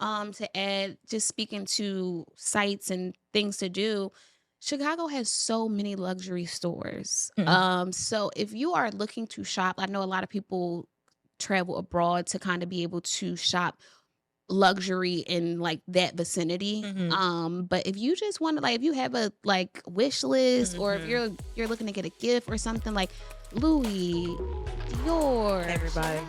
to add, just speaking to sites and things to do, Chicago has so many luxury stores. So if you are looking to shop, I know a lot of people travel abroad to kind of be able to shop luxury in like that vicinity. But if you just want to, like, if you have a like wish list, or if you're looking to get a gift or something, like Louis, Dior, everybody.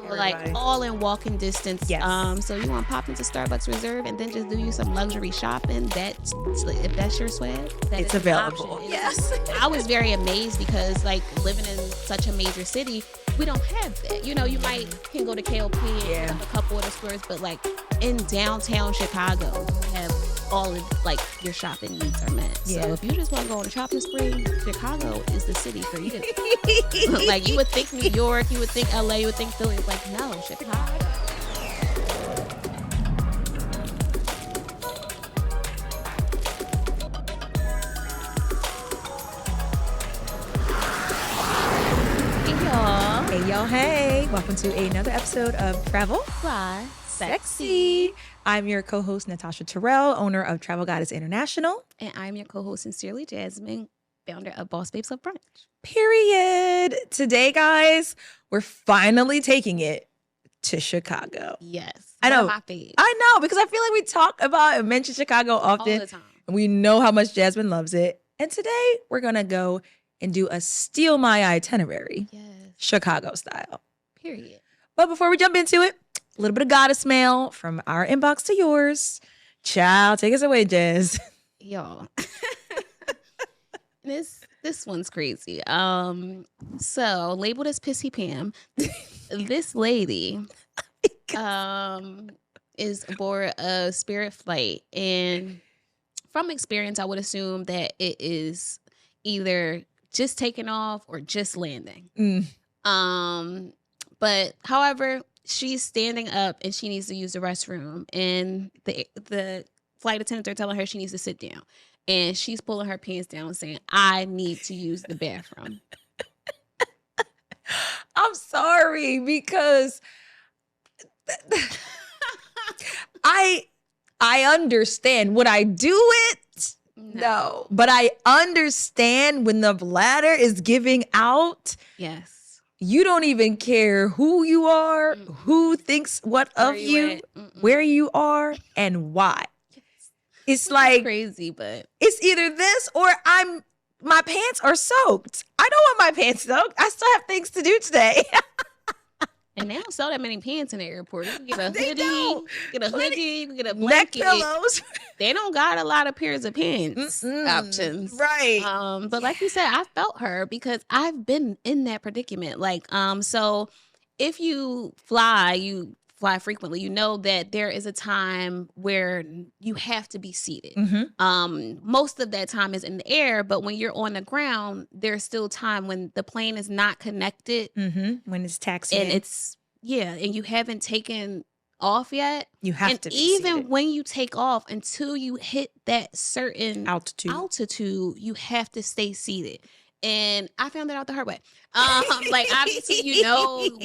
Like all in walking distance. So you want to pop into Starbucks Reserve and then just do you some luxury shopping. That's, if that's your swag, it's available. Yes. I was very amazed because, like, living in such a major city, we don't have that. You know, you can go to 𝗕𝗿𝗄𝗃 and have a couple of the stores, but like in downtown Chicago, you have all of like your shopping needs are met. So if you just want to go on a shopping spree, Chicago is the city for you. Like, you would think New York, you would think LA, you would think Philly. It's like, no, Chicago. Hey y'all, hey. Welcome to another episode of Travel Fly Sexy. I'm your co-host, Natasha Terrell, owner of Travel Goddess International. And I'm your co-host, Sincerely Jasmine, founder of Boss Babes Love Brunch. Period. Today, guys, we're finally taking it to Chicago. Yes. I know. My fave. I know, because I feel like we talk about and mention Chicago often. All the time. And we know how much Jasmine loves it. And today, we're going to go and do a Steal My Itinerary. Yes. Chicago style. Period. But before we jump into it, a little bit of goddess mail from our inbox to yours. Child, take us away, Jazz. Y'all. This one's crazy. So labeled as Pissy Pam, this lady is aboard a Spirit flight, and from experience, I would assume that it is either just taking off or just landing. But however, she's standing up and she needs to use the restroom, and the flight attendants are telling her she needs to sit down, and she's pulling her pants down saying, I need to use the bathroom. I'm sorry, because I understand. Would I do it? No. But I understand when the bladder is giving out. Yes. You don't even care who you are, who thinks what Where of you, at? where you are, and why. Yes. It's like crazy, but it's either this or my pants are soaked. I don't want my pants soaked. I still have things to do today. and they don't sell that many pants in the airport. You can get a They hoodie, don't. you can get a hoodie, you can get a Neck blanket. pillows. They don't got a lot of pairs of pants options. Right. But like you said, I felt her because I've been in that predicament. Like, so if you fly frequently, you know that there is a time where you have to be seated. Most of that time is in the air, but when you're on the ground, there's still time when the plane is not connected. When it's taxiing. And and you haven't taken off yet. You have and to be even seated. when you take off, until you hit that certain altitude, you have to stay seated. And I found that out the hard way. Like, obviously,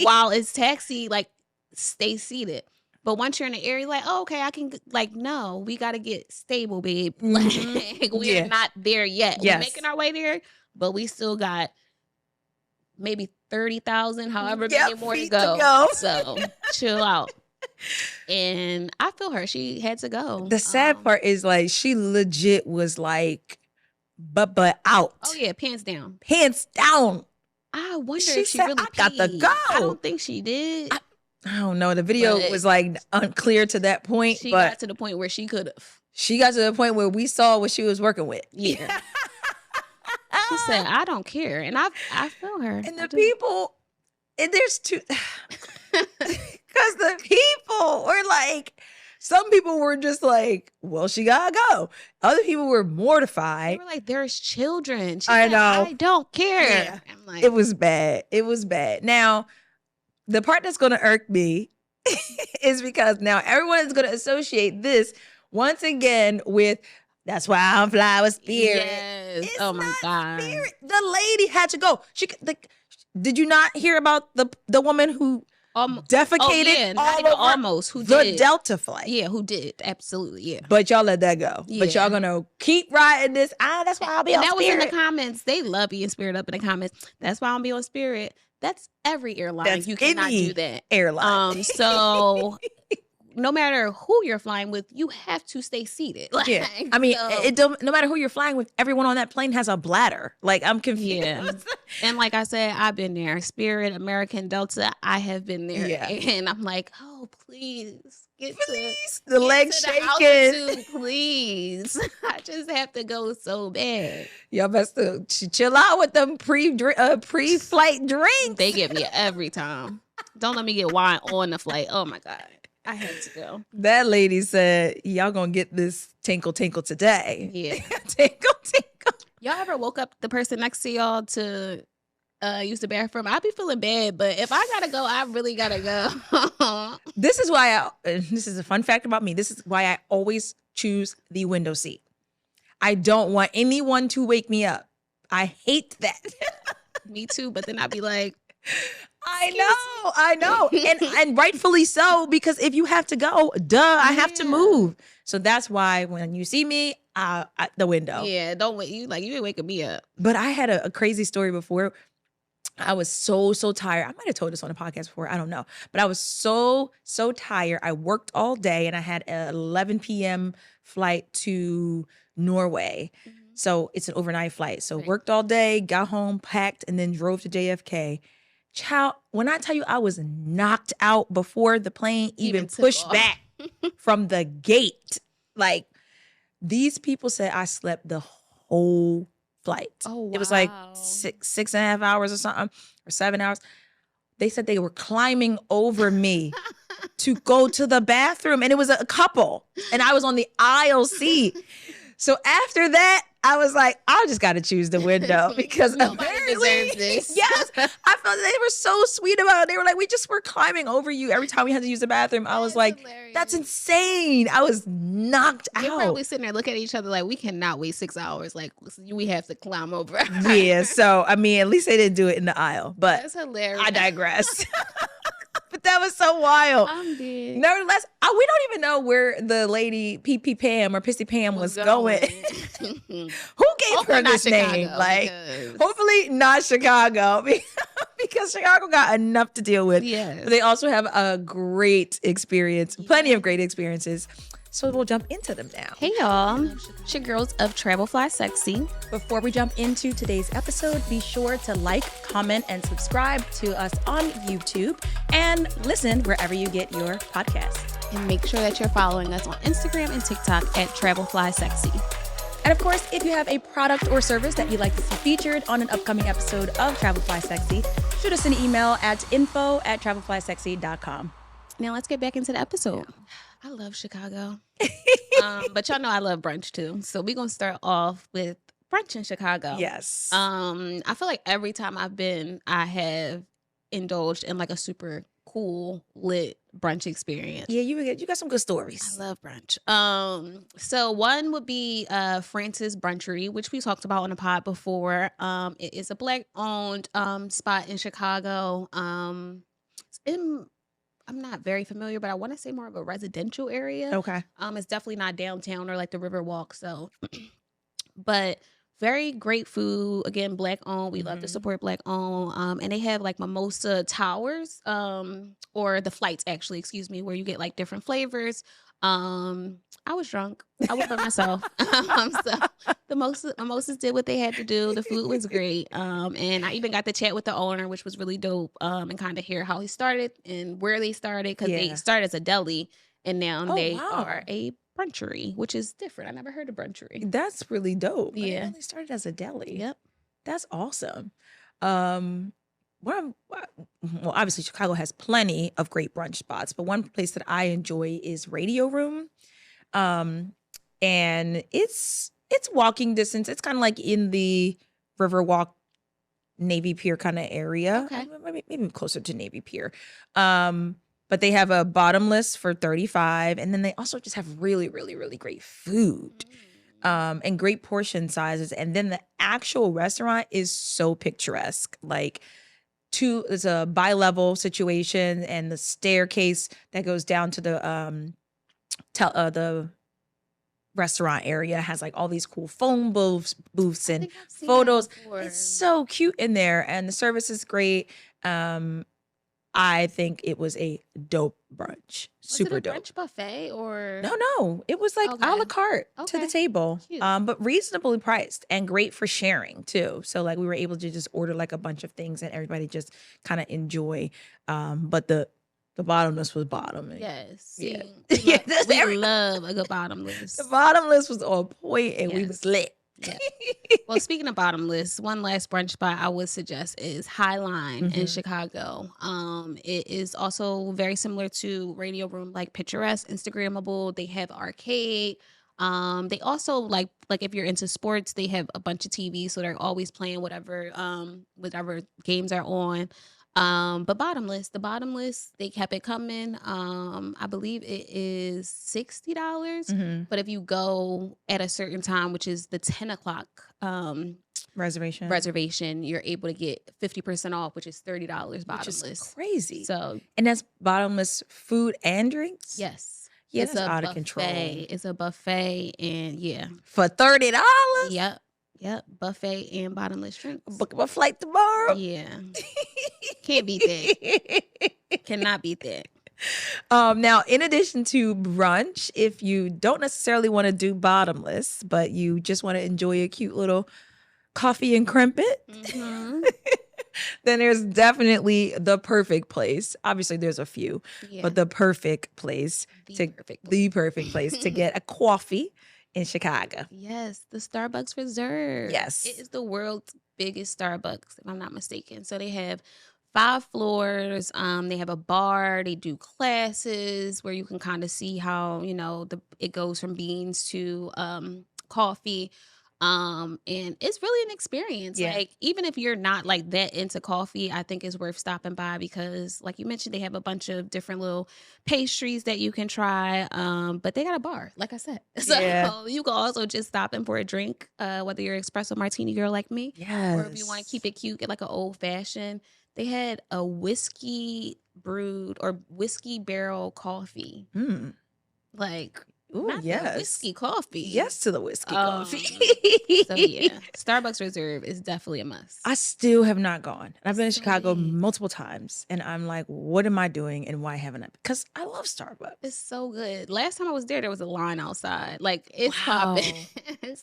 while it's taxi, like, stay seated. But once you're in the air, you're like, oh, okay, I can, like, no, we got to get stable, babe. Like, we're not there yet. Yes. We're making our way there, but we still got maybe 30,000, however many more to go. So chill out. And I feel her. She had to go. The sad part is, like, she legit was like, but out. Oh yeah, pants down. Pants down. I wonder She if she said, really I got to peed. go. I don't think she did. I don't know. The video But was like unclear to that point. She but got to the point where she could have. she got to the point where we saw what she was working with. Yeah. She said, I don't care. And I feel her. And the people, and there's two, because the people were like, some people were just like, well, she gotta go. Other people were mortified. They were like, there's children. She I said, know. I don't care. Yeah. I'm like, It was bad. It was bad. Now, the part that's going to irk me is because now everyone is going to associate this once again with, that's why I'm fly with Spirit. yes. It's Oh my not God. Spirit. The lady had to go. Did you not hear about the woman who defecated not all even over almost. Who the did? Delta flight. Yeah, who did? Absolutely, yeah. But y'all let that go. Yeah. But y'all gonna keep riding this. That's why I'll be on That Spirit. was in the comments. They love being Spirit up in the comments. That's why I'll be on Spirit. That's every airline. That's you cannot any do that. airline. So no matter who you're flying with, you have to stay seated. Like, yeah. I mean, so, no matter who you're flying with, everyone on that plane has a bladder. Like, I'm confused. Yeah. And like I said, I've been there. Spirit, American, Delta, I have been there. Yeah. And I'm like, oh, please. The legs shaking. Please. I just have to go so bad. Y'all best to chill out with them pre-flight drinks. They get me every time. Don't let me get wine on the flight. Oh my God. I had to go. That lady said, y'all gonna get this tinkle tinkle today. Yeah. Tinkle tinkle. Y'all ever woke up the person next to y'all to use the bathroom? I be feeling bad, but if I gotta go, I really gotta go. This is why this is a fun fact about me. This is why I always choose the window seat. I don't want anyone to wake me up. I hate that. Me too, but then I'd be like, I know. And rightfully so, because if you have to go, I have to move. So that's why when you see me, the window. Yeah, don't wait. You ain't waking me up. But I had a crazy story before. I was so tired. I might have told this on a podcast before. I don't know. But I was so tired. I worked all day and I had an 11 p.m. flight to Norway. Mm-hmm. So it's an overnight flight. So worked all day, got home, packed, and then drove to JFK. Child, when I tell you I was knocked out before the plane even pushed back from the gate. Like, these people said I slept the whole flight. Oh, wow. It was like 6.5 hours or something, or 7 hours. They said they were climbing over me to go to the bathroom. And it was a couple. And I was on the aisle seat. So after that, I was like, I just got to choose the window because apparently, yes, I felt they were so sweet about it. They were like, we just were climbing over you every time we had to use the bathroom. I was like, hilarious. That's insane. I was knocked out. We're probably sitting there looking at each other like, we cannot wait 6 hours. Like, we have to climb over. Yeah. So, I mean, at least they didn't do it in the aisle, but that's hilarious. I digress. But that was so wild. I'm dead. Nevertheless, we don't even know where the lady PP Pam or Pissy Pam was going. Who gave her this name? Like, hopefully not Chicago, because Chicago got enough to deal with. Yes. But they also have a great experience, plenty of great experiences. So we'll jump into them now. Hey y'all, it's your girls of 𝗕𝗿𝒂𝒗𝒆𝒍. Before we jump into today's episode, be sure to like, comment, and subscribe to us on YouTube and listen wherever you get your podcasts. And make sure that you're following us on Instagram and TikTok at 𝗕𝗿𝒂𝒄𝒄. And of course, if you have a product or service that you'd like to see featured on an upcoming episode of 𝗕𝗿𝒂𝒄𝒄, shoot us an email at info@𝗕𝗿𝒂𝒄𝒄.com. Now let's get back into the episode. Yeah. I love Chicago. But y'all know I love brunch too. So we're going to start off with brunch in Chicago. Yes. I feel like every time I've been, I have indulged in like a super cool, lit brunch experience. Yeah, you got some good stories. I love brunch. So one would be Francis Brunchery, which we talked about on the pod before. It is a Black-owned spot in Chicago. I'm not very familiar, but I want to say more of a residential area. Okay. It's definitely not downtown or like the Riverwalk. So, but very great food. Again, Black owned. We love to support Black owned. And they have like mimosa towers, or the flights actually, excuse me, where you get like different flavors. I was drunk. I was by myself. So the mimosas did what they had to do. The food was great. And I even got to chat with the owner, which was really dope. And kind of hear how he started and where they started. Because they started as a deli and now they are a brunchery, which is different. I never heard of brunchery. That's really dope. Yeah. They started as a deli. Yep. That's awesome. Well, obviously Chicago has plenty of great brunch spots, but one place that I enjoy is Radio Room. And it's walking distance. It's kind of like in the Riverwalk, Navy Pier kind of area. Okay. Maybe closer to Navy Pier. But they have a bottomless for $35. And then they also just have really, really, really great food. And great portion sizes. And then the actual restaurant is so picturesque. Like, it's a bi-level situation, and the staircase that goes down to the restaurant area has like all these cool phone booths and photos. It's so cute in there, and the service is great. I think it was a dope brunch. Super dope. Brunch buffet or no, it was like a la carte to the table, but reasonably priced and great for sharing too. So like we were able to just order like a bunch of things and everybody just kind of enjoy. But the bottomless was bottom. Yes. Yeah. We love a good bottomless. The bottomless was on point and we was lit. Yeah. Well, speaking of bottomless, one last brunch spot I would suggest is Highline in Chicago. It is also very similar to Radio Room, like picturesque, Instagrammable. They have arcade. They also like if you're into sports, they have a bunch of TVs, so they're always playing whatever games are on. But the bottomless, they kept it coming. I believe it is $60. But if you go at a certain time, which is the 10 o'clock reservation, you're able to get 50% off, which is $30 bottomless. Which is crazy. So, and that's bottomless food and drinks? Yes. Yeah, it's out of control. It's a buffet, and for $30? Yep, buffet and bottomless drinks. Book my flight tomorrow. Yeah. Can't beat that. Cannot beat that. Now, in addition to brunch, if you don't necessarily want to do bottomless, but you just want to enjoy a cute little coffee and crumpet, then there's definitely the perfect place. Obviously, there's a few, but the perfect place to get a coffee in Chicago. Yes, the Starbucks Reserve. Yes. It is the world's biggest Starbucks, if I'm not mistaken. So they have 5 floors. They have a bar. They do classes where you can kind of see how, it goes from beans to coffee. And it's really an experience. Yeah. Like, even if you're not like that into coffee, I think it's worth stopping by because, like you mentioned, they have a bunch of different little pastries that you can try. But they got a bar, like I said. So you can also just stop in for a drink, whether you're an espresso martini girl like me, or if you want to keep it cute, get like an old fashioned. They had a whiskey brewed or whiskey barrel coffee. Like, ooh, not the whiskey coffee. Yes to the whiskey coffee. So yeah, Starbucks Reserve is definitely a must. I still have not gone. And I've been in Chicago multiple times, and I'm like, what am I doing and why haven't I? Because I love Starbucks. It's so good. Last time I was there was a line outside. Like, it's popping.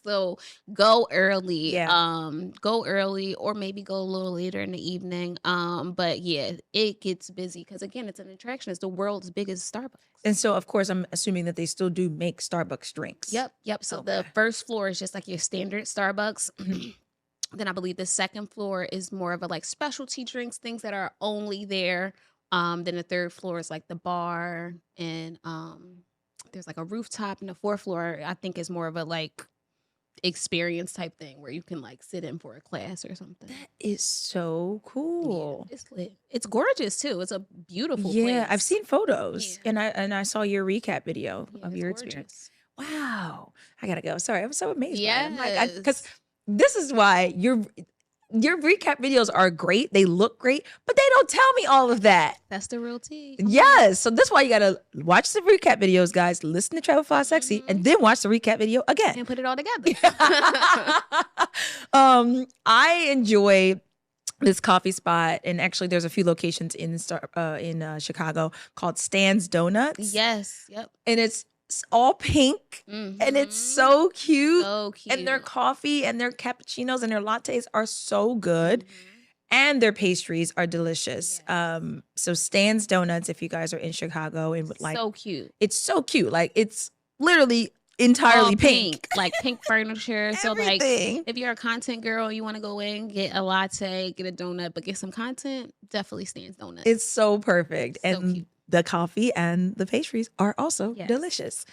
So go early. Go early, or maybe go a little later in the evening. But yeah, it gets busy because, again, it's an attraction. It's the world's biggest Starbucks. And so, of course, I'm assuming that they still do make Starbucks drinks. Yep. So the first floor is just like your standard Starbucks. Then I believe the second floor is more of a like specialty drinks, things that are only there. Then the third floor is like the bar, and there's like a rooftop. And the fourth floor, I think, is more of a like experience type thing where you can like sit in for a class or something. That is so cool. Yeah, it's lit. It's gorgeous too. It's a beautiful place. Yeah, I've seen photos, and I saw your recap video of your gorgeous. Experience. Wow, I gotta go. Sorry, I'm so amazed. Yes. Because this is why your recap videos are great. They look great, but they don't tell me all of that. That's the real tea. Yes. So that's why you got to watch the recap videos, guys. Listen to 𝗕𝗏𝒂𝒂𝒄𝒄 and then watch the recap video again. And put it all together. I enjoy this coffee spot. And actually, there's a few locations in Chicago called Stan's Donuts. Yes. Yep. And it's all pink, and it's so cute. So cute. And their coffee and their cappuccinos and their lattes are so good. And their pastries are delicious. Yes. So Stan's Donuts, if you guys are in Chicago and would like, so cute. It's so cute. Like, it's literally entirely pink. Like pink furniture. So like, if you're a content girl, you want to go in, get a latte, get a donut, but get some content, definitely Stan's Donuts. It's so perfect. So and cute. The coffee and the pastries are also delicious.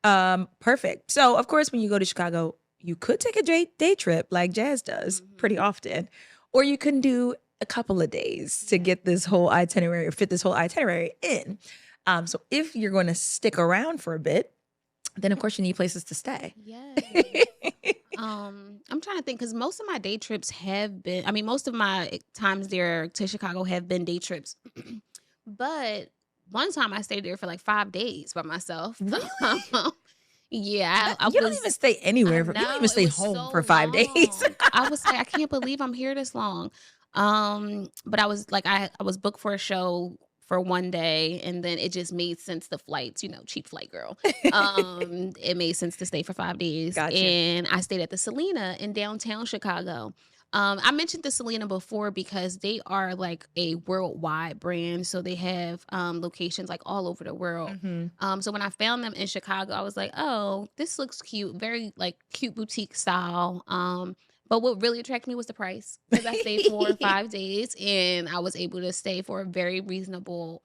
Perfect. So, of course, when you go to Chicago, you could take a day trip like Jazz does pretty often, or you can do a couple of days to get this whole itinerary or fit this whole itinerary in. So if you're going to stick around for a bit, then of course you need places to stay. Yeah. I'm trying to think because most of my day trips have been. I mean, most of my times there to Chicago have been day trips, but one time I stayed there for like 5 days by myself. Really? Yeah, I You don't was. even stay anywhere. You don't No, even it stay was home so for 5 days. long. I was like, I can't believe I'm here this long. But I was like, I was booked for a show for one day, and then it just made sense. The flights, cheap flight girl. It made sense to stay for 5 days, Gotcha. and I stayed at the Selena in downtown Chicago. I mentioned the Selena before because they are like a worldwide brand. So they have locations like all over the world. So when I found them in Chicago, I was like, oh, this looks cute. Very like cute boutique style. But what really attracted me was the price because I stayed 4 or 5 days and I was able to stay for a very reasonable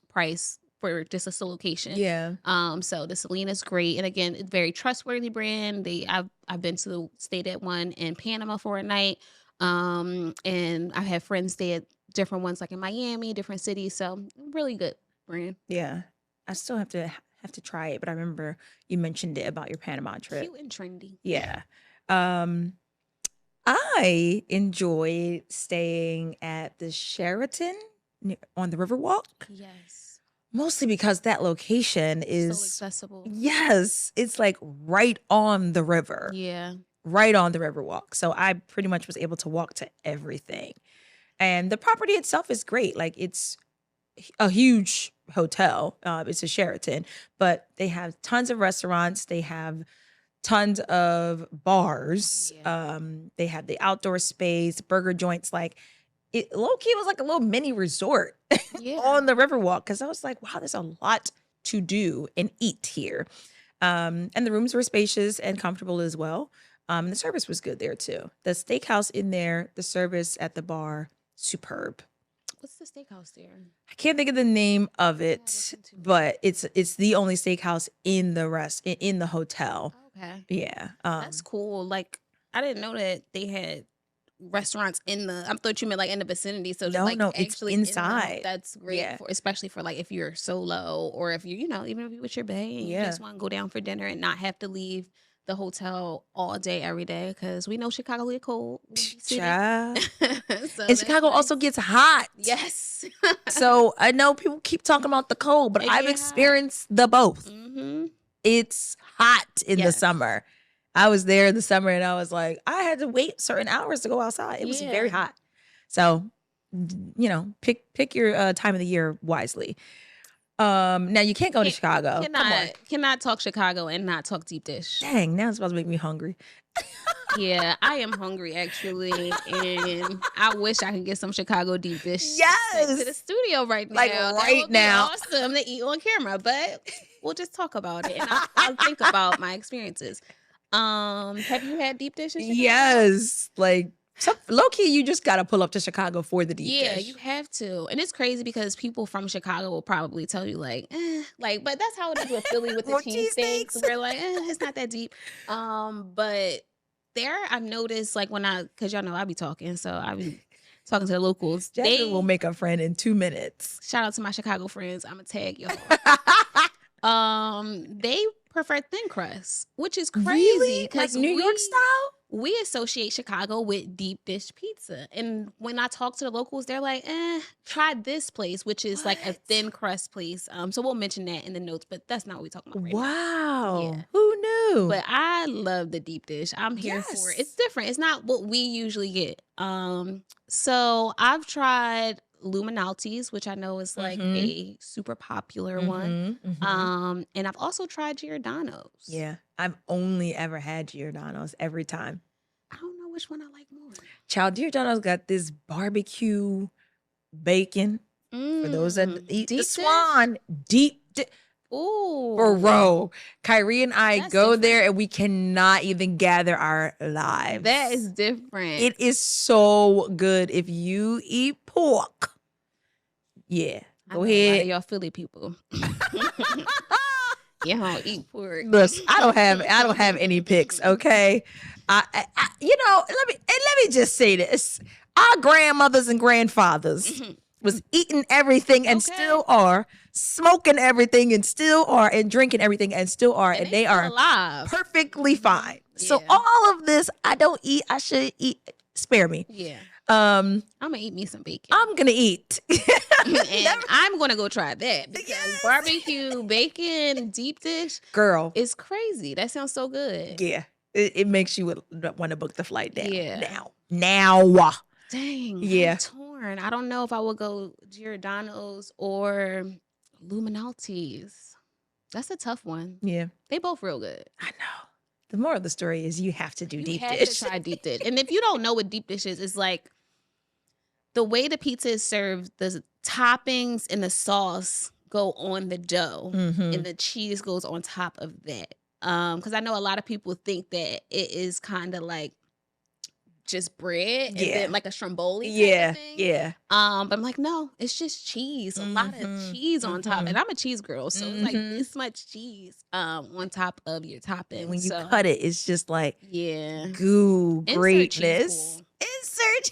price for just a location. Yeah. So the Selena's great, and again, it's a very trustworthy brand. I've been to stayed at one in Panama for a night, and I've had friends stay at different ones like in Miami, different cities. So really good brand. Yeah. I still have to try it, but I remember you mentioned it about your Panama trip. Cute and trendy. Yeah. I enjoyed staying at the Sheraton on the Riverwalk. Yes. Mostly because that location is so accessible. Yes, it's like right on the river. Yeah. Right on the Riverwalk. So I pretty much was able to walk to everything. And the property itself is great. Like it's a huge hotel. It's a Sheraton, but they have tons of restaurants. They have tons of bars. Yeah. They have the outdoor space, burger joints. Like it low-key was like a little mini resort on the Riverwalk. Cause I was like, wow, there's a lot to do and eat here. And the rooms were spacious and comfortable as well. The service was good there too. The steakhouse in there, the service at the bar, superb. What's the steakhouse there? I can't think of the name of it, but it's the only steakhouse in the hotel. Okay. Yeah. That's cool. Like I didn't know that they had restaurants I thought you meant like in the vicinity. So no, like it's inside. That's great. Yeah. Especially for like if you're solo or if you, even if you're with your bae and you just want to go down for dinner and not have to leave the hotel all day, every day. Cause we know Chicago get cold. And Chicago nice. also gets hot. Yes. So I know people keep talking about the cold, but I've experienced the both. It's hot in the summer. I was there in the summer and I was like, I had to wait certain hours to go outside. It was very hot. So, pick your time of the year wisely. Now you can't go to Chicago. Cannot talk Chicago and not talk deep dish. Dang, now it's about to make me hungry. Yeah, I am hungry actually, and I wish I could get some Chicago deep dish. Yes, to the studio right now. Like right now, awesome to eat on camera, but we'll just talk about it, and I'll think about my experiences. Have you had deep dishes? Yes, like low key, you just gotta pull up to Chicago for the deep dish. Yeah, you have to, and it's crazy because people from Chicago will probably tell you like, but that's how it is with Philly with the cheesesteaks. We're like, it's not that deep. But there, I've noticed like because y'all know I be talking, so I be talking to the locals. Jasmine will make a friend in 2 minutes. Shout out to my Chicago friends. I'm gonna tag y'all. They prefer thin crust, which is crazy because like New York style. We associate Chicago with deep dish pizza, and when I talk to the locals, they're like, try this place, which is like a thin crust place. So we'll mention that in the notes, but that's not what we're talking about right now. Wow. Yeah. Who knew? But I love the deep dish. I'm here for it. It's different. It's not what we usually get. So I've tried Luminalties, which I know is like a super popular one. And I've also tried Giordano's. Yeah. I've only ever had Giordano's every time. I don't know which one I like more. Child, Giordano's got this barbecue bacon. For those that eat the swan, Ooh. Bro, Kyrie and I go there and we cannot even gather our lives. That is different. It is so good. If you eat pork, go ahead. Y'all Philly people. Y'all don't eat pork. Listen, I don't have any picks. Okay, let me just say this: our grandmothers and grandfathers was eating everything and still are, smoking everything and still are, and drinking everything and still are, and they are alive, perfectly fine. So all of this, I don't eat. I should eat. Spare me. Yeah. I'm gonna eat me some bacon. I'm gonna eat. And I'm gonna go try that because barbecue bacon deep dish, girl, is crazy. That sounds so good. Yeah, it makes you want to book the flight down. Yeah. Now. Dang. Yeah. I'm torn. I don't know if I would go Giordano's or Luminalti's. That's a tough one. Yeah. They both real good. I know. The moral of the story is you have to do deep dish. You have to try deep dish. And if you don't know what deep dish is, it's like the way the pizza is served, the toppings and the sauce go on the dough and the cheese goes on top of that. Because I know a lot of people think that it is kind of like just bread and then like a stromboli type of thing. Yeah. But I'm like, no, it's just cheese. A lot of cheese on top. And I'm a cheese girl, so it's like this much cheese on top of your topping. When you cut it, it's just like goo Insert greatness. Insert.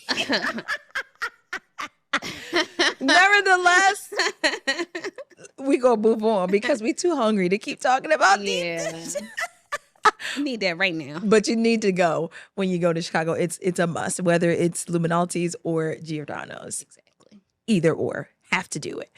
Nevertheless, we gonna move on because we too hungry to keep talking about these. You need that right now. But you need to go when you go to Chicago. It's a must, whether it's Luminalti's or Giordano's. Exactly. Either or. Have to do it.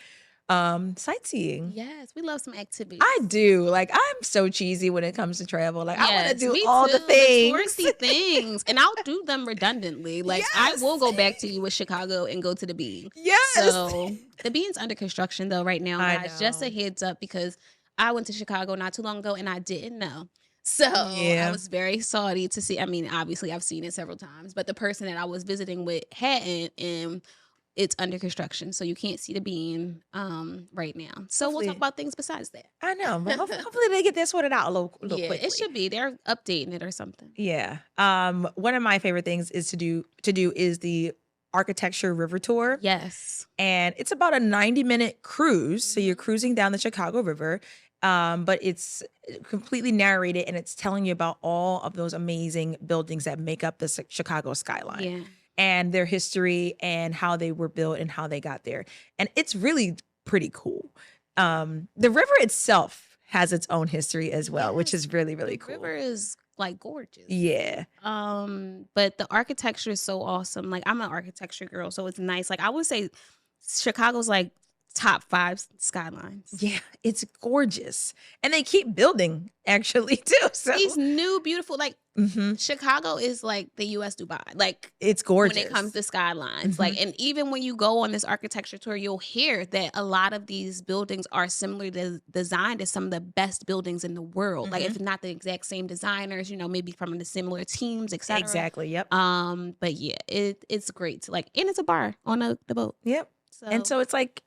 Sightseeing. Yes, we love some activities. I do. Like, I'm so cheesy when it comes to travel. Like, I want to do all the The things. touristy things. And I'll do them redundantly. Like, I will go back to you with Chicago and go to the Bean. Yes. So, the Bean's under construction, though, right now, I guys. know. Just a heads up, because I went to Chicago not too long ago, and I didn't know. So, I was very salty to see. I mean, obviously, I've seen it several times. But the person that I was visiting with hadn't, and it's under construction, so you can't see the Bean right now. So we'll talk about things besides that. I know, but hopefully they get that sorted out a little quickly. It should be. They're updating it or something. Yeah. One of my favorite things is to do is the Architecture River Tour. Yes. And it's about a 90-minute cruise. So you're cruising down the Chicago River. But it's completely narrated and it's telling you about all of those amazing buildings that make up the Chicago skyline. Yeah. And their history and how they were built and how they got there. And it's really pretty cool. The river itself has its own history as well, which is really, really cool. The river is like gorgeous. Yeah. But the architecture is so awesome. Like, I'm an architecture girl, so it's nice. Like, I would say Chicago's like top 5 skylines. Yeah, it's gorgeous. And they keep building, actually, too. So these new, beautiful, like, Chicago is like the U.S. Dubai. Like, it's gorgeous when it comes to skylines. Like, and even when you go on this architecture tour, you'll hear that a lot of these buildings are similarly designed as some of the best buildings in the world. Like, if not the exact same designers, you know, maybe from the similar teams, etc. Exactly. Yep. But yeah, it's great to, like, and it's a bar on the boat. Yep. So, and so it's like,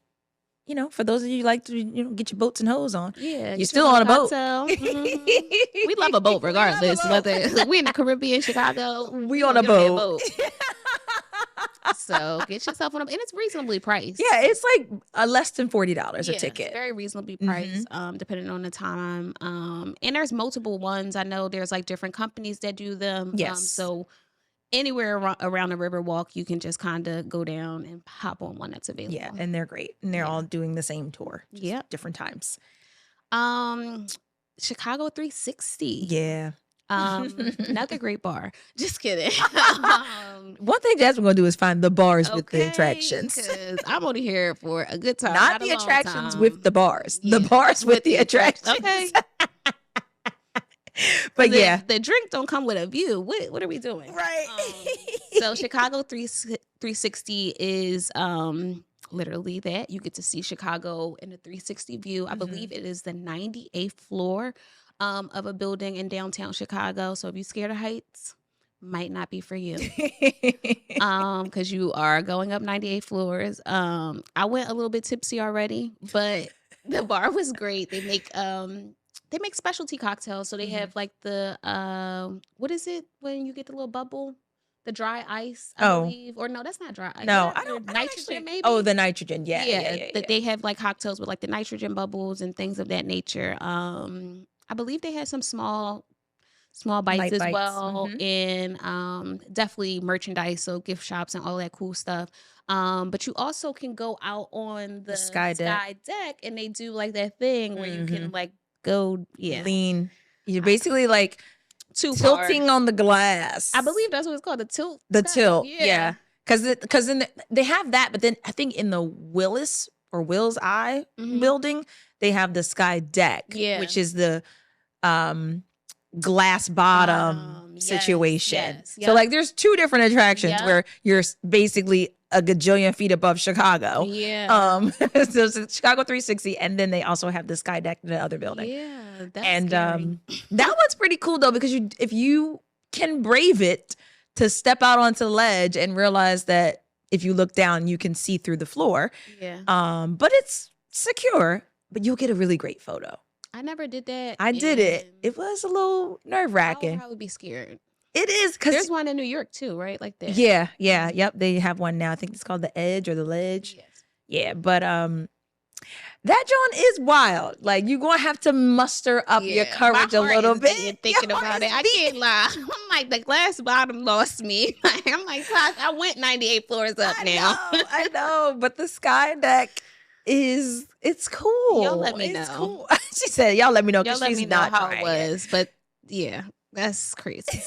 you know, for those of you who like to, get your boats and hoes on, you're still on a boat. We love a boat regardless. Whether we in the Caribbean, Chicago, we on a boat. So get yourself on a boat, and it's reasonably priced. Yeah, it's like less than $40 a ticket. It's very reasonably priced, depending on the time. And there's multiple ones. I know there's like different companies that do them. Yes. So anywhere around the river walk, you can just kind of go down and hop on one that's available. Yeah, and they're great. And they're all doing the same tour. Yeah. Different times. Chicago 360. Yeah. Another great bar. Just kidding. One thing Jasmine gonna do is find the bars with the attractions. Because I'm only here for a good time. Not the attractions with the bars. Yeah. The bars with the attractions. Okay. But yeah, the drink don't come with a view. What are we doing? Right. So Chicago 360 is literally that. You get to see Chicago in a 360 view. I believe it is the 98th floor of a building in downtown Chicago. So if you're scared of heights, might not be for you. Because you are going up 98 floors. I went a little bit tipsy already, but the bar was great. They make specialty cocktails. So they have like the what is it when you get the little bubble? The dry ice, I believe. Or no, that's not dry ice. No, I don't. Nitrogen, maybe? Oh, the nitrogen. Yeah. That they have like cocktails with like the nitrogen bubbles and things of that nature. I believe they had some small small bites Light as bites. well, and definitely merchandise, so gift shops and all that cool stuff. But you also can go out on the sky sky deck. deck, and they do like that thing where you can like go, lean. You're basically like too far. tilting on the glass. I believe that's what it's called, the tilt. The sky. tilt, yeah. Because then they have that, but then I think in the Willis or Will's Eye building, they have the sky deck, which is the glass bottom situation. Yes, So like there's two different attractions where you're basically a gajillion feet above Chicago. Yeah. So it's Chicago 360, and then they also have the sky deck in the other building. Yeah, that's and scary. that one's pretty cool though, because if you can brave it to step out onto the ledge and realize that if you look down, you can see through the floor. Yeah. But it's secure, but you'll get a really great photo. I never did that. I did it. It was a little nerve-wracking. I would probably be scared. It is, because there's one in New York too, right? Like that. Yeah. Yep. They have one now. I think it's called the Edge or the Ledge. Yes. Yeah, but that John is wild. Like, you're gonna have to muster up your courage a little bit. Thinking about it, I can't lie. I'm like, the glass bottom lost me. I'm like, gosh, I went 98 floors up now. I know, but the sky deck it's cool. Y'all let me know. Cool. She said, "Y'all let me know," because Y'all let she's me know not how it was. But yeah, that's crazy.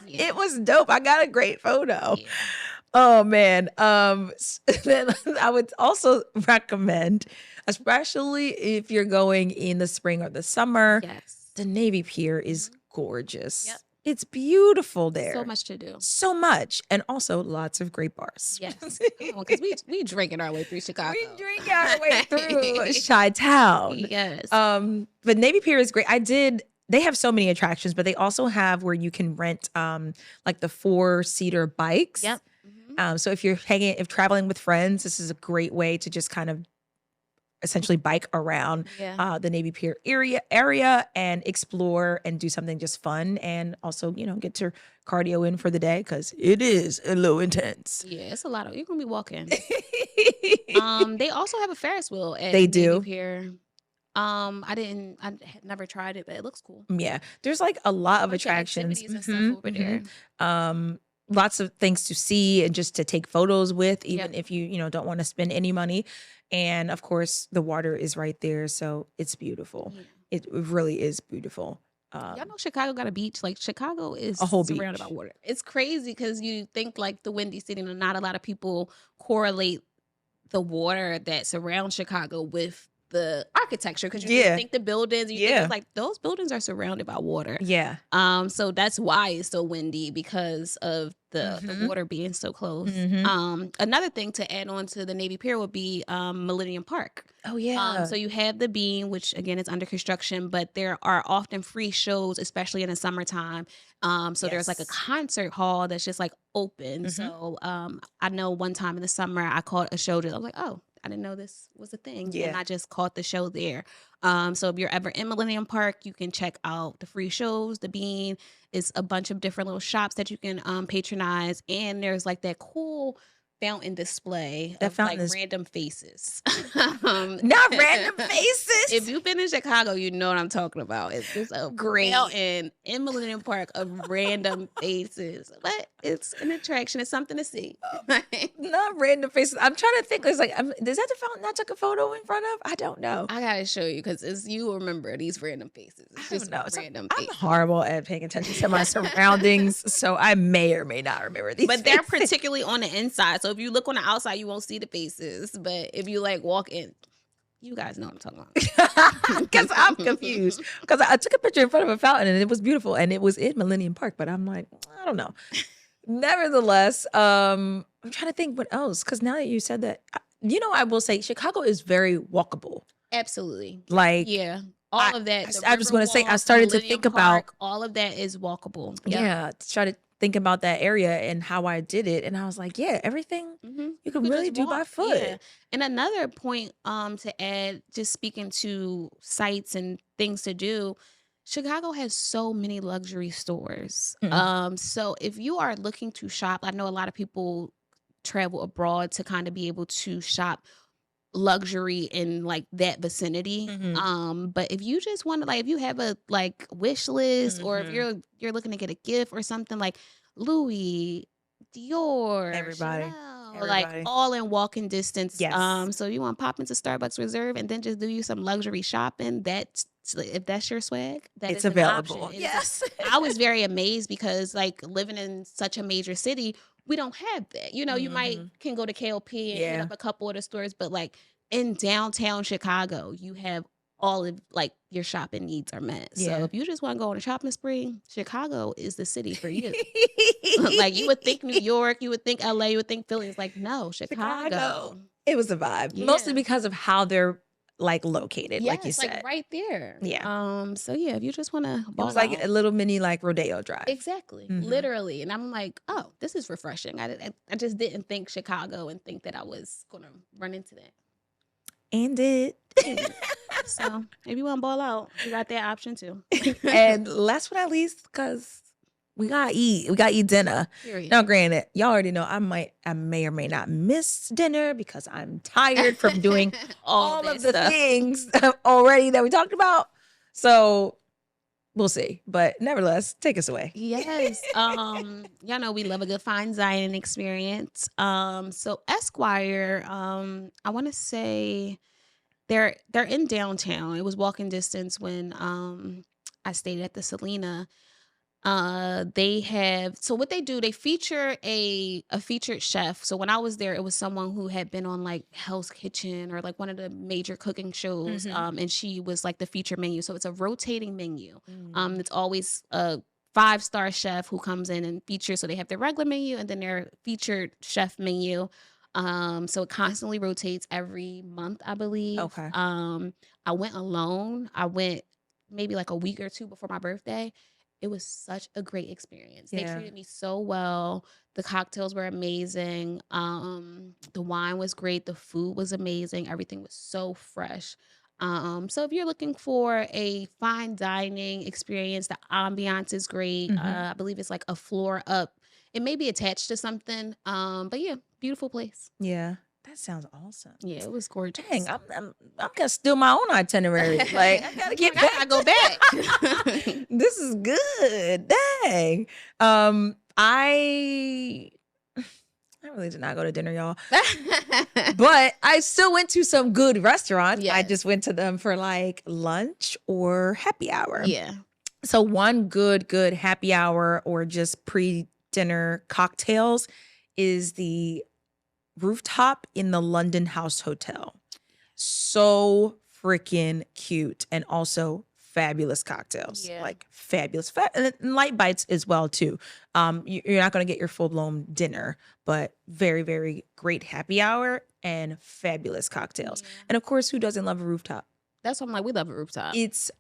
It was dope. I got a great photo. Yeah. Oh man. Then I would also recommend, especially if you're going in the spring or the summer, the Navy Pier is gorgeous. Yep. It's beautiful there. So much to do. So much. And also lots of great bars. Yes. Because we drinking our way through Chicago. We drink our way through Chi-Town. Yes. But Navy Pier is great. They have so many attractions, but they also have where you can rent like the 4-seater bikes. Yep. So if traveling with friends, this is a great way to just kind of essentially bike around the Navy Pier area and explore and do something just fun, and also, get your cardio in for the day, because it is a little intense. Yeah, it's a lot of, you're gonna be walking. They also have a Ferris wheel at Navy Pier. I had never tried it, but it looks cool. Yeah, there's like a lot of attractions and stuff over there. Lots of things to see and just to take photos with, even if you don't want to spend any money. And of course, the water is right there, so it's beautiful. Yeah. It really is beautiful. Y'all know Chicago got a beach. Like, Chicago is a whole surrounded by water. It's crazy because you think like the Windy City, and not a lot of people correlate the water that surrounds Chicago with the architecture, because you think the buildings, you think it's like those buildings are surrounded by water. Yeah. So that's why it's so windy, because of the water being so close. Another thing to add on to the Navy Pier would be Millennium Park. Oh yeah. So you have the Bean, which again is under construction, but there are often free shows, especially in the summertime. So there's like a concert hall that's just like open. So I know one time in the summer I caught a show that I was like, oh, I didn't know this was a thing. Yeah. And I just caught the show there. So if you're ever in Millennium Park, you can check out the free shows. The Bean is a bunch of different little shops that you can patronize. And there's like that cool fountain display of like random faces. Not random faces. If you've been in Chicago, you know what I'm talking about. It's just a great fountain in Millennium Park of random faces. But it's an attraction. It's something to see. Not random faces. I'm trying to think. It's like, is that the fountain I took a photo in front of? I don't know. I gotta show you, because you remember these random faces. It's just random faces. I'm horrible at paying attention to my surroundings, so I may or may not remember these. But they're particularly on the inside. So if you look on the outside, you won't see the faces. But if you like walk in, you guys know what I'm talking about. Because I'm confused. Because I took a picture in front of a fountain and it was beautiful, and it was in Millennium Park. But I'm like, I don't know. Nevertheless, I'm trying to think what else. Because now that you said that, I will say Chicago is very walkable. Absolutely. Like, all of that. I was going to say, I started to think about all of that is walkable. Yeah, try to think about that area and how I did it, and I was like, everything you can really do by foot. Yeah. And another point to add, just speaking to sites and things to do, Chicago has so many luxury stores. So if you are looking to shop, I know a lot of people travel abroad to kind of be able to shop luxury in like that vicinity. But if you just want to, like, if you have a like wish list, or if you're looking to get a gift or something, like Louis, Dior, Everybody. Chanel, like all in walking distance. Yes. So you want to pop into Starbucks Reserve and then just do you some luxury shopping. That's, if that's your swag, that it's is an available. option. Yes. I was very amazed because like living in such a major city, we don't have that. You know, you might can go to 𝗘𝗿𝗄𝗃 and hit up a couple of the stores, but like in downtown Chicago, you have all of like your shopping needs are met. So if you just want to go on a shopping spree, Chicago is the city for you. Like you would think New York, you would think LA, you would think Philly. It's like, no, Chicago. It was a vibe. Mostly because of how they're like located, like you said. Like right there. Yeah. So yeah, if you just want to it was like a little mini like rodeo drive. Exactly. Literally. And I'm like, oh, this is refreshing. I just didn't think Chicago and think that I was gonna run into that. And did. So if you want to ball out, you got that option too. And last but not least, because we gotta eat. We gotta eat dinner. Period. Now, granted, y'all already know I may or may not miss dinner because I'm tired from doing all of the things already that we talked about. So we'll see. But nevertheless, take us away. Yes. Y'all know we love a good fine dining experience. So Esquire, I want to say they're in downtown. It was walking distance when I stayed at the Selena. They have, so what they do, they feature a featured chef. So when I was there, it was someone who had been on like Hell's Kitchen or like one of the major cooking shows. And she was like the feature menu. So it's a rotating menu. It's always a 5-star chef who comes in and features. So they have their regular menu and then their featured chef menu. So it constantly rotates every month, I believe. Okay. I went alone. I went maybe like a week or two before my birthday. It was such a great experience. They treated me so well. The cocktails were amazing. The wine was great. The food was amazing. Everything was so fresh. So if you're looking for a fine dining experience, the ambiance is great. I believe it's like a floor up. It may be attached to something. But yeah, beautiful place. Yeah. That sounds awesome. Yeah, it was gorgeous. Dang, I'm gonna steal my own itinerary. Like I gotta get back. I go back. This is good. Dang. I really did not go to dinner, y'all. But I still went to some good restaurants. I just went to them for like lunch or happy hour. Yeah. So one good happy hour or just pre-dinner cocktails is the rooftop in the London House Hotel. So freaking cute and also fabulous cocktails. Like fabulous. And light bites as well too. You're not going to get your full-blown dinner, but very, very great happy hour and fabulous cocktails. And of course, who doesn't love a rooftop? That's what I'm like, we love a rooftop. It's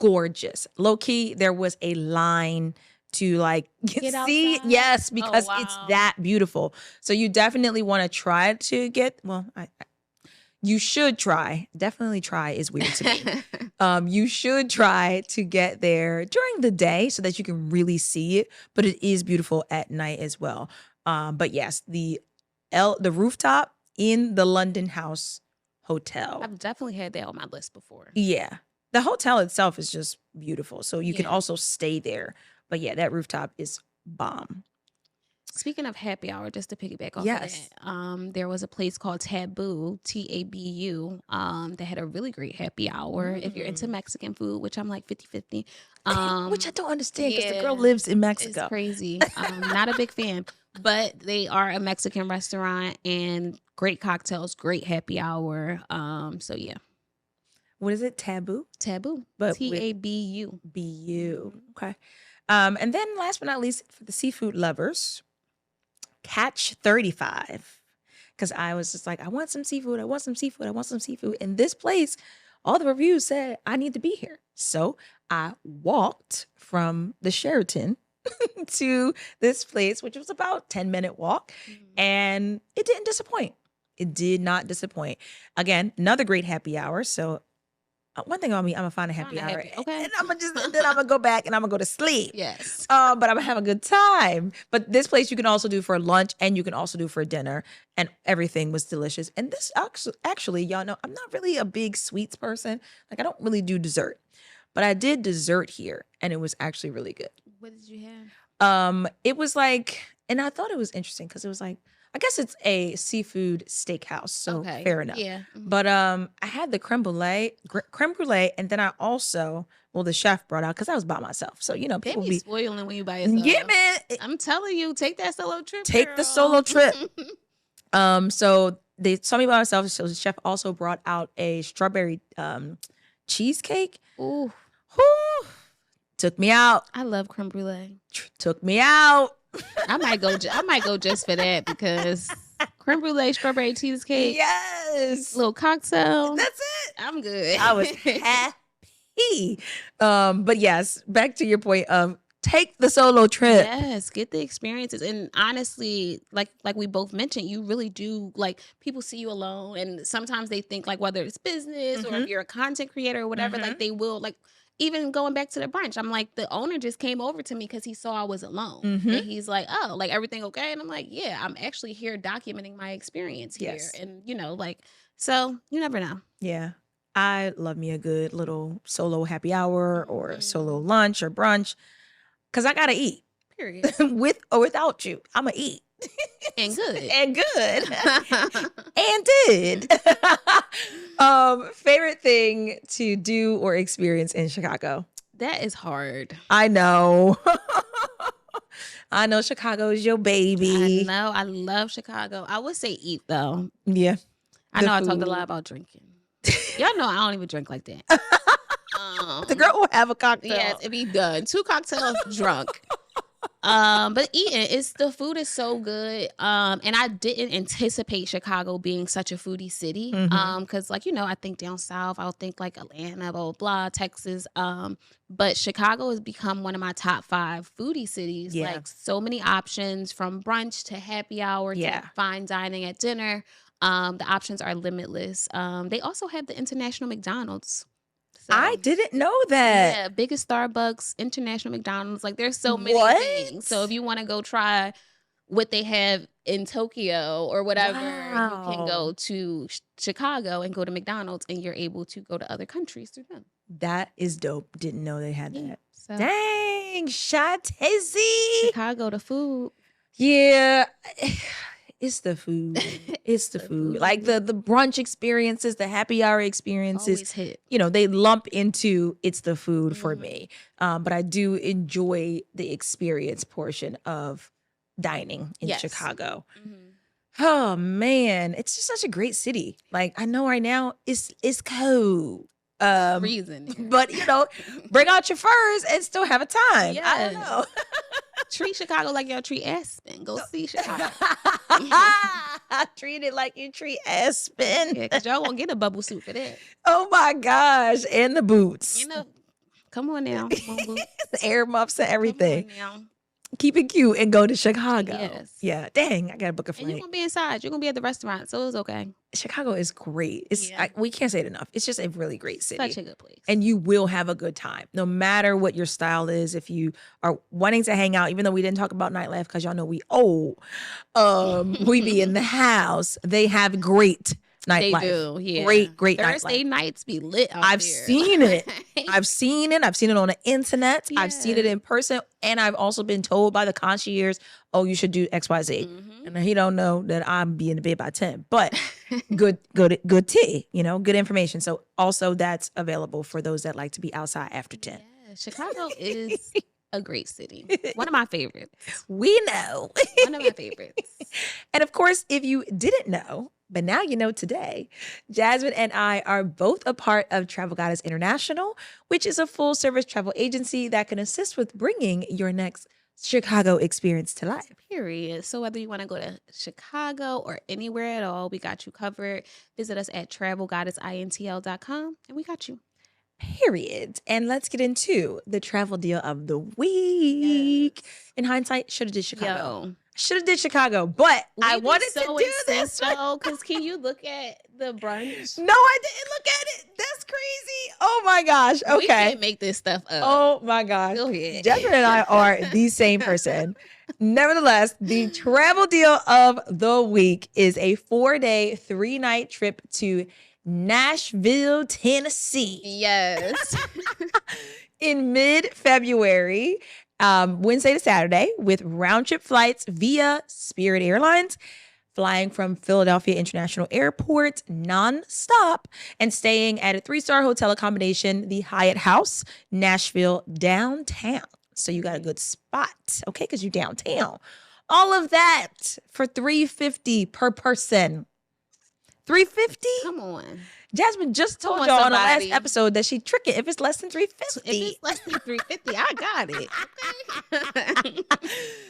gorgeous. Low-key, there was a line to like see, yes, because it's that beautiful. So you definitely want to try to get, well, you should try, definitely try is weird to me. You should try to get there during the day so that you can really see it, but it is beautiful at night as well. But yes, the rooftop in the London House Hotel. I've definitely had that on my list before. Yeah. The hotel itself is just beautiful. So you can also stay there. But yeah, that rooftop is bomb. Speaking of happy hour, just to piggyback off of that, there was a place called Taboo, T-A-B-U, that had a really great happy hour. If you're into Mexican food, which I'm like 50-50. Which I don't understand because the girl lives in Mexico. It's crazy. Not a big fan. But they are a Mexican restaurant and great cocktails, great happy hour. So yeah. What is it? Taboo? Taboo. But T-A-B-U. B-U. Okay. And then last but not least, for the seafood lovers, Catch 35. Because I was just like, I want some seafood. I want some seafood. I want some seafood. And this place, all the reviews said I need to be here. So I walked from the Sheraton to this place, which was about 10-minute walk. And it didn't disappoint. It did not disappoint. Again, another great happy hour. So one thing on me, I'm gonna find a happy hour. Okay. And then I'm gonna go back and I'm gonna go to sleep. Yes. But I'm gonna have a good time. But this place you can also do for lunch and you can also do for dinner. And everything was delicious. And this actually, y'all know, I'm not really a big sweets person. Like I don't really do dessert. But I did dessert here and it was actually really good. What did you have? It was like, and I thought it was interesting because it was like, I guess it's a seafood steakhouse, so fair enough. Yeah. But I had the creme brulee, and then I also, the chef brought out, because I was by myself. So, you know, people be spoiling when you by yourself. Yeah, man. I'm telling you, take that solo trip, Take the solo trip. So they saw me by myself. So the chef also brought out a strawberry cheesecake. Ooh. Whew. Took me out. I love creme brulee. Took me out. I might go just for that because creme brulee, strawberry cheesecake. Yes. Little cocktail. That's it. I'm good. I was happy. But yes, back to your point of take the solo trip. Yes, get the experiences. And honestly, like we both mentioned, you really do, like, people see you alone and sometimes they think like whether it's business or if you're a content creator or whatever, like they will, like, even going back to the brunch, I'm like, the owner just came over to me because he saw I was alone. And he's like, oh, like, everything okay? And I'm like, yeah, I'm actually here documenting my experience here. Yes. And, you know, like, so you never know. Yeah. I love me a good little solo happy hour or solo lunch or brunch because I got to eat. Period. With or without you, I'm going to eat. And good. And good. And did. Favorite thing to do or experience in Chicago? That is hard. I know. I know Chicago is your baby. I know. I love Chicago. I would say eat, though. Yeah. I know I talked a lot about drinking. Y'all know I don't even drink like that. The girl will have a cocktail. Yes, it be done. 2 cocktails, drunk. But eating, the food is so good. And I didn't anticipate Chicago being such a foodie city. Because, like, you know, I think down south, I'll think like Atlanta, blah, blah, Texas. But Chicago has become one of my top 5 foodie cities. Yeah. Like, so many options from brunch to happy hour to fine dining at dinner. The options are limitless. They also have the International McDonald's. So, I didn't know that. Yeah, biggest Starbucks, International McDonald's. Like, there's so many things. So if you want to go try what they have in Tokyo or whatever, you can go to Chicago and go to McDonald's, and you're able to go to other countries through them. That is dope. Didn't know they had that. So, dang, Shatezi. Chicago, the food. Yeah. It's the food. It's the food. Like the brunch experiences, the happy hour experiences. Always hit. You know, they lump into it's the food for me. But I do enjoy the experience portion of dining in Chicago. Oh man, it's just such a great city. Like I know right now it's cold. Freezing. But you know, bring out your furs and still have a time. Yes. I don't know. Treat Chicago like y'all treat Aspen. Go see Chicago. Treat it like you treat Aspen. Yeah, because y'all won't get a bubble suit for that. Oh my gosh. And the boots. You know, come on now. Come on, boots. The air muffs and everything. Come on now. Keep it cute and go to Chicago. Yes. Yeah. Dang, I gotta book a flight. And you're gonna be inside. You're gonna be at the restaurant, so it's okay. Chicago is great. It's we can't say it enough. It's just a really great city. Such a good place. And you will have a good time. No matter what your style is, if you are wanting to hang out, even though we didn't talk about nightlife because y'all know we old. We be in the house. They have great nightlife. They do, yeah. Great Thursday nightlife. nights be lit out I've there. seen it. I've seen it. I've seen it on the internet. I've seen it Yeah. in person. And I've also been told by the concierge, oh, you should do XYZ. And he don't know that I'm being in bed by 10. But good tea, you know, good information. So also that's available for those that like to be outside after 10. Yeah, Chicago is a great city. One of my favorites. We know. One of my favorites. And of course, if you didn't know, but now you know today, Jasmine and I are both a part of Travel Goddess International, which is a full-service travel agency that can assist with bringing your next Chicago experience to life. Period. So whether you want to go to Chicago or anywhere at all, we got you covered. Visit us at travelgoddessintl.com and we got you. Period. And let's get into the travel deal of the week. In hindsight, should have did Chicago. Should have did Chicago, but I wanted to do this. Because can you look at the brunch? No, I didn't look at it. That's crazy. Oh my gosh. Okay. We can't make this stuff up. Oh my gosh. Go ahead. Jasmine and I are the same person. Nevertheless, the travel deal of the week is a 4-day, 3-night trip to Nashville, Tennessee. Yes. In mid-February, Wednesday to Saturday, with round-trip flights via Spirit Airlines, flying from Philadelphia International Airport nonstop and staying at a 3-star hotel accommodation, the Hyatt House Nashville Downtown. So you got a good spot, okay, because you're downtown. All of that for $350 per person. $350? Come on. Jasmine just told y'all on the last episode that she trick it if it's less than $350. If it's less than $350, I got it. Okay.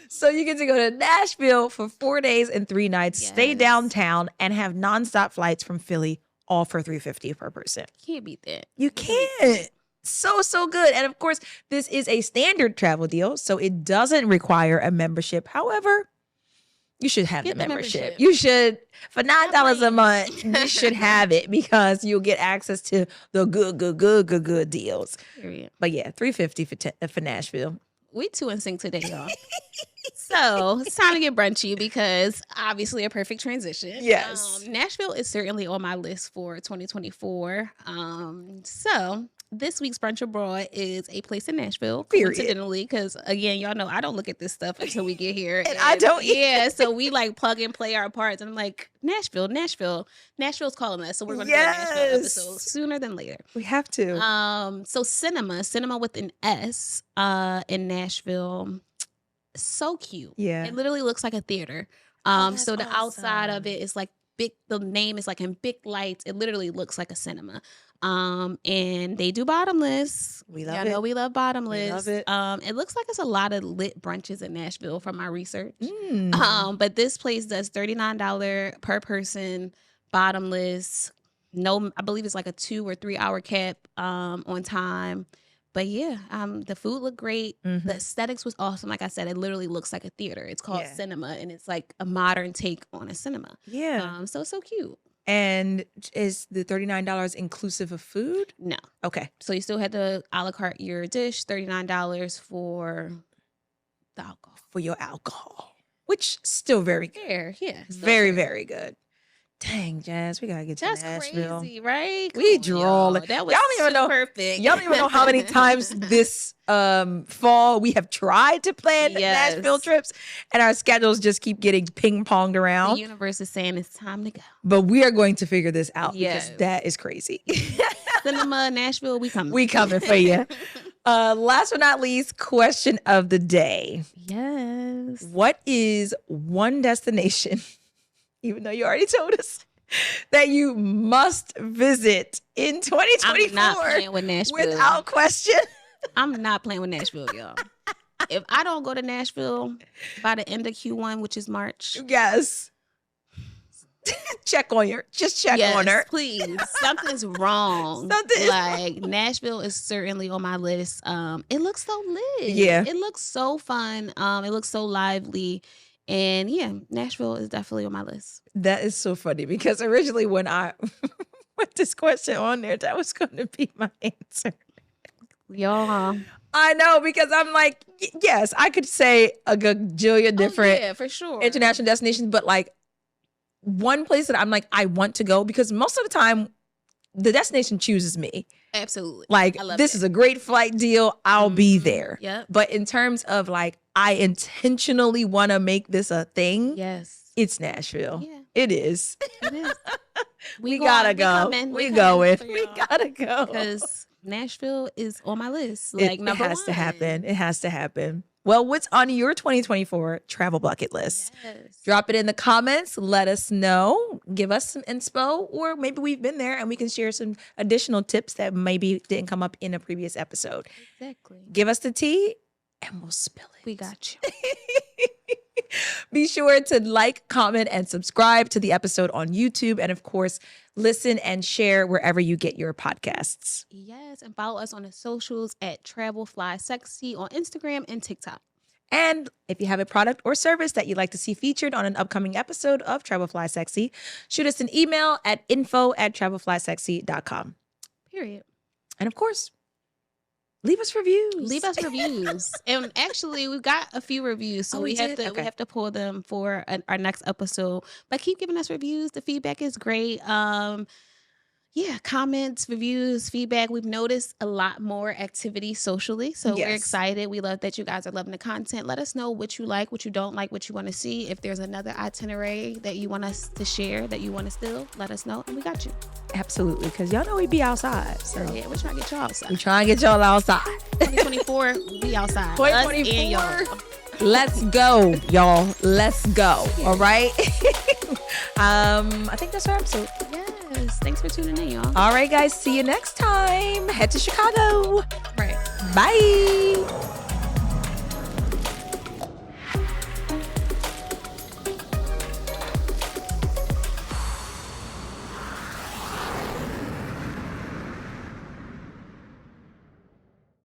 So you get to go to Nashville for 4 days and 3 nights, stay downtown, and have nonstop flights from Philly, all for $350 per person. Can't beat that. You can't. So good. And of course, this is a standard travel deal, so it doesn't require a membership. However, you should have the membership. You should, for $9 a month, you should have it because you'll get access to the good deals. Period. But yeah, $350 for Nashville. We 2 in sync today, y'all. So it's time to get brunchy because obviously a perfect transition. Yes. Nashville is certainly on my list for 2024. So this week's brunch abroad is a place in Nashville, coincidentally, because again, y'all know I don't look at this stuff until we get here. And I don't either. Yeah, so we like plug and play our parts. And I'm like, Nashville's calling us. So we're going to do a Nashville episode sooner than later. We have to. So cinema with an S in Nashville. So cute. Yeah. It literally looks like a theater. So the outside of it is like big, the name is like in big lights. It literally looks like a cinema. And they do bottomless. We love Y'all it. know we love bottomless. We love it. It looks like it's a lot of lit brunches in Nashville from my research. But this place does $39 per person, bottomless. No, I believe it's like a 2 or 3 hour cap on time. But yeah, the food looked great. The aesthetics was awesome. Like I said, it literally looks like a theater. It's called cinema, and it's like a modern take on a cinema. Yeah. So cute. And is the $39 inclusive of food? No. Okay. So you still had to a la carte your dish, $39 for the alcohol. For your alcohol, which still very good. Fair, yeah. Very, very good. Dang, Jazz, we gotta get to That's Nashville. crazy, right? We drawling. That was y'all don't even know. perfect. Y'all don't even know how many times this fall we have tried to plan Nashville trips, and our schedules just keep getting ping-ponged around. The universe is saying it's time to go. But we are going to figure this out because that is crazy. Cinema, Nashville, we coming. We coming for you. Last but not least, question of the day. Yes. What is one destination, even though you already told us, that you must visit in 2024 I'm not playing with Nashville. without question? I'm not playing with Nashville, y'all. If I don't go to Nashville by the end of Q1, which is March. Yes. Check on her. Just check on her. Please. Something's wrong. Like Nashville is certainly on my list. It looks so lit. Yeah. It looks so fun. It looks so lively. And yeah, Nashville is definitely on my list. That is so funny because originally when I put this question on there, that was going to be my answer. Y'all. I know, because I'm like, yes, I could say a gajillion different for sure. international destinations, but like one place that I'm like, I want to go, because most of the time the destination chooses me. Absolutely. Like, this is a great flight deal. I'll be there. Yep. But in terms of like, I intentionally want to make this a thing. Yes. It's Nashville. Yeah. It is. It is. We gotta go. We going. We gotta go. Because Nashville is on my list. Like, it has to happen. It has to happen. Well, what's on your 2024 travel bucket list? Yes. Drop it in the comments. Let us know. Give us some inspo, or maybe we've been there and we can share some additional tips that maybe didn't come up in a previous episode. Exactly. Give us the tea and we'll spill it. We got you. Be sure to like, comment, and subscribe to the episode on YouTube. And of course, listen and share wherever you get your podcasts. Yes. And follow us on the socials at 𝗕𝗿𝗂𝒂𝒃 on Instagram and TikTok. And if you have a product or service that you'd like to see featured on an upcoming episode of 𝗕𝗿𝗂𝒂𝒃, shoot us an email at info@𝗕𝗿𝗂𝒂𝒃.com. Period. And of course, leave us reviews. Leave us reviews. And actually, we've got a few reviews, so we have to pull them for our next episode. But keep giving us reviews. The feedback is great. Yeah, comments, reviews, feedback. We've noticed a lot more activity socially, so we're excited. We love that you guys are loving the content. Let us know what you like, what you don't like, what you want to see. If there's another itinerary that you want us to share, that you want to steal, let us know, and we got you. Absolutely, because y'all know we be outside. So yeah, we're trying to get y'all outside. We're trying to get y'all outside. 2024, we outside. 2024. Us and y'all. Let's go, y'all. Let's go. Yeah. All right. I think that's our episode. Yes. Thanks for tuning in, y'all. All right, guys. See you next time. Head to Chicago. Right. Bye.